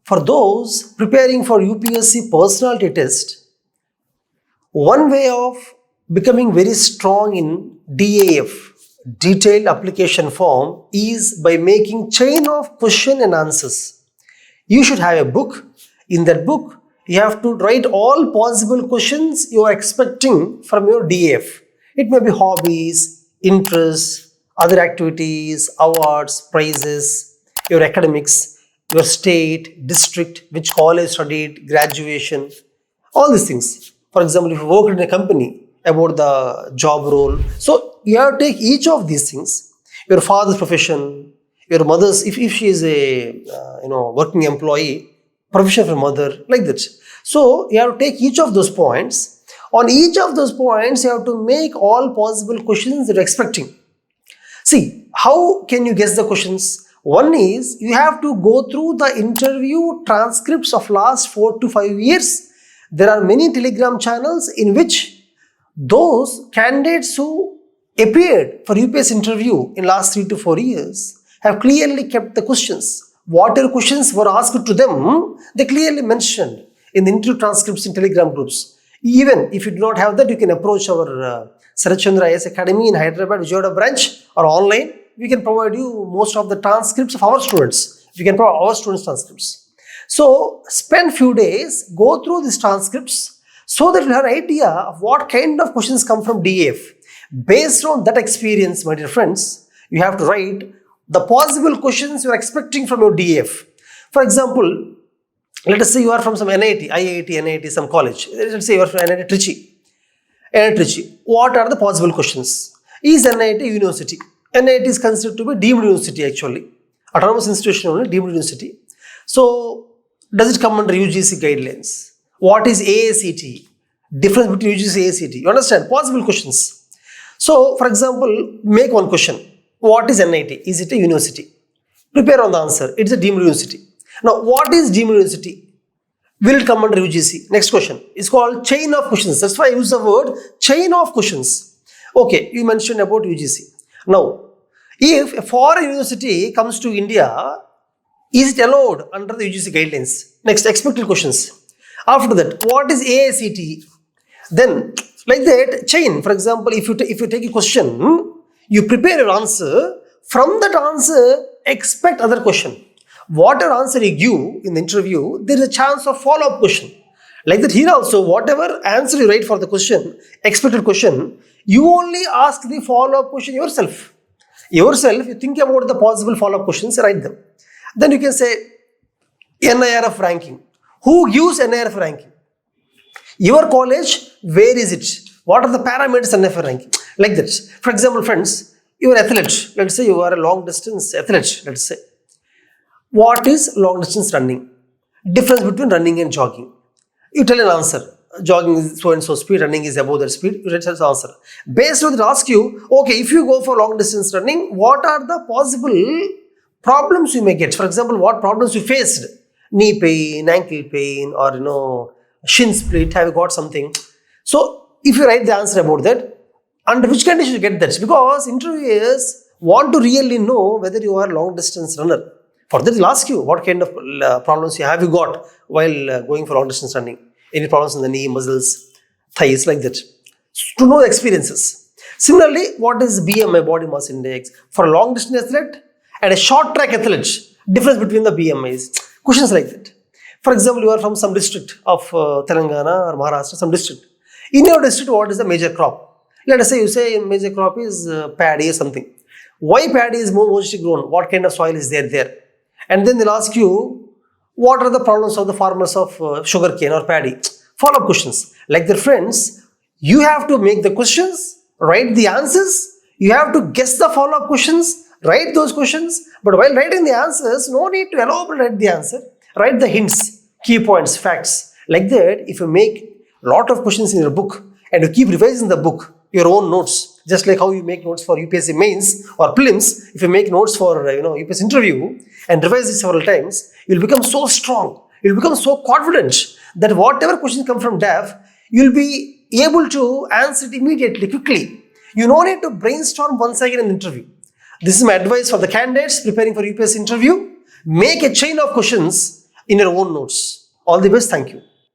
For those preparing for UPSC personality test, one way of becoming very strong in DAF, detailed application form, is by making chain of question and answers. You should have a book. In that book, you have to write all possible questions you are expecting from your DAF. It may be hobbies, interests, other activities, awards, prizes, your academics, your state, district, which college studied, graduation, all these things. For example, if you work in a company, about the job role. So you have to take each of these things. Your father's profession, your mother's, if she is a working employee, profession of your mother, like that. So you have to take each of those points. On each of those points, you have to make all possible questions that you're expecting. See, how can you guess the questions? One is, you have to go through the interview transcripts of last 4 to 5 years. There are many Telegram channels in which those candidates who appeared for UPSC interview in last 3 to 4 years have clearly kept the questions. Whatever questions were asked to them, they clearly mentioned in the interview transcripts in Telegram groups. Even if you do not have that, you can approach our Sarat Chandra IAS Academy in Hyderabad, Vijayawada branch, or online. We can provide you most of the transcripts of our students. We can provide our students' transcripts. So spend few days, go through these transcripts, so that you have an idea of what kind of questions come from DAF. Based on that experience, my dear friends, you have to write the possible questions you are expecting from your DAF. For example, let us say you are from some NIT, IIT, NIT, some college. Let's say you are from NIT Trichy. What are the possible questions? Is NIT a university? NIT is considered to be deemed university actually. Autonomous institution only, deemed university. So, does it come under UGC guidelines? What is AACT? Difference between UGC and AACT. You understand? Possible questions. So, for example, make one question. What is NIT? Is it a university? Prepare on the answer. It's a deemed university. Now, what is deemed university? Will it come under UGC? Next question. It's called chain of questions. That's why I use the word chain of questions. Okay, you mentioned about UGC. Now, if a foreign university comes to India, is it allowed under the UGC guidelines? Next, expected questions. After that, what is AACT? Then, like that, chain. For example, if you take a question, you prepare your answer. From that answer, expect other question. Whatever answer you give in the interview, there is a chance of follow-up question. Like that here also, whatever answer you write for the question, expected question, you only ask the follow-up question yourself. You think about the possible follow-up questions, write them. Then you can say NIRF ranking. Who gives NIRF ranking? Your college, where is it? What are the parameters NIRF ranking? Like that. For example, friends, you are an athlete. Let's say you are a long distance athlete. Let's say. What is long distance running? Difference between running and jogging. You tell an answer. Jogging is so and so speed, running is above that speed. You tell the answer. Based on that, ask you, okay, if you go for long distance running, what are the possible problems you may get? For example, what problems you faced? Knee pain, ankle pain, or shin split, have you got something? So if you write the answer about that, under which condition you get that? Because interviewers want to really know whether you are a long distance runner. For that, they'll ask you what kind of problems you got while going for long distance running. Any problems in the knee, muscles, thighs, like that. To know the experiences. Similarly, what is BMI, body mass index? For a long distance athlete and a short track athlete, difference between the BMIs. Questions like that. For example, you are from some district of Telangana or Maharashtra, some district. In your district, what is the major crop? Let us say you say major crop is paddy or something. Why paddy is mostly grown? What kind of soil is there? And then they'll ask you, what are the problems of the farmers of sugarcane or paddy? Follow-up questions. Like their friends, you have to make the questions, write the answers, you have to guess the follow-up questions, write those questions, but while writing the answers, no need to elaborate the answer. Write the hints, key points, facts. Like that, if you make a lot of questions in your book and you keep revising the book, your own notes, just like how you make notes for UPSC mains or prelims, if you make notes for UPSC interview and revise it several times, you'll become so strong, you'll become so confident that whatever questions come from DAF, you'll be able to answer it immediately, quickly. You don't need to brainstorm once again in the interview. This is my advice for the candidates preparing for UPSC interview. Make a chain of questions in your own notes. All the best. Thank you.